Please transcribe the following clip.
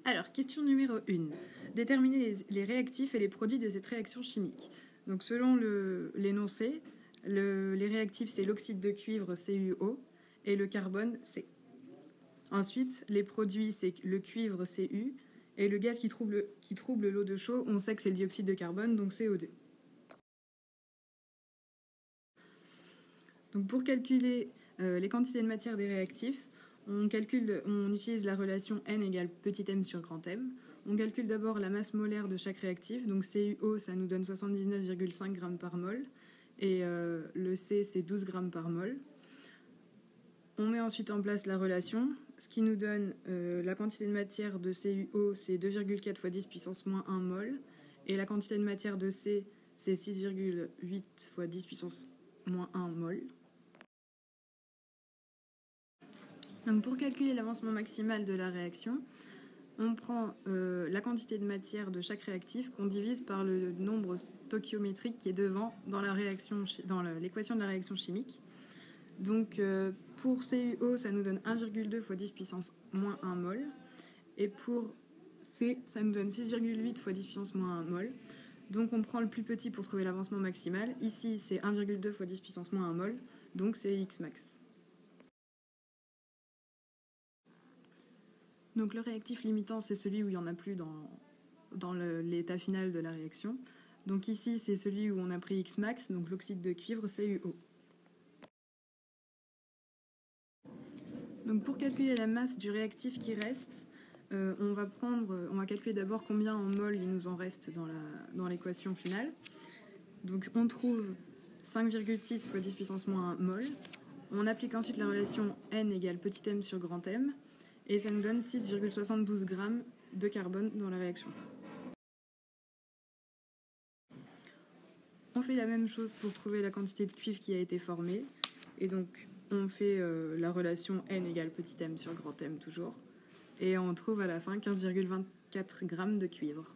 Alors, question numéro 1. Déterminer les réactifs et les produits de cette réaction chimique. Donc, selon l'énoncé, les réactifs, c'est l'oxyde de cuivre CuO et le carbone C. Ensuite, les produits, c'est le cuivre Cu et le gaz qui trouble l'eau de chaud, on sait que c'est le dioxyde de carbone, donc CO2. Donc, pour calculer les quantités de matière des réactifs, on utilise la relation N égale petit m sur grand M. On calcule d'abord la masse molaire de chaque réactif. Donc CuO, ça nous donne 79,5 g par mol. Et le C, c'est 12 g par mol. On met ensuite en place la relation, ce qui nous donne la quantité de matière de CuO, c'est 2,4 fois 10 puissance moins 1 mol. Et la quantité de matière de C, c'est 6,8 fois 10 puissance moins 1 mol. Donc pour calculer l'avancement maximal de la réaction, on prend la quantité de matière de chaque réactif qu'on divise par le nombre stoichiométrique qui est devant dans l'équation de la réaction chimique. Donc pour CuO, ça nous donne 1,2 fois 10 puissance moins 1 mol. Et pour C, ça nous donne 6,8 fois 10 puissance moins 1 mol. Donc on prend le plus petit pour trouver l'avancement maximal. Ici, c'est 1,2 fois 10 puissance moins 1 mol. Donc c'est X max. Donc le réactif limitant, c'est celui où il n'y en a plus dans l'état final de la réaction. Donc ici, c'est celui où on a pris X max, donc l'oxyde de cuivre CuO. Donc pour calculer la masse du réactif qui reste, on va calculer d'abord combien en mol il nous en reste dans l'équation finale. Donc on trouve 5,6 fois 10 puissance moins 1 mol. On applique ensuite la relation N égale petit m sur grand M. Et ça nous donne 6,72 g de carbone dans la réaction. On fait la même chose pour trouver la quantité de cuivre qui a été formée. Et donc, on fait la relation N égale petit m sur grand M toujours. Et on trouve à la fin 15,24 g de cuivre.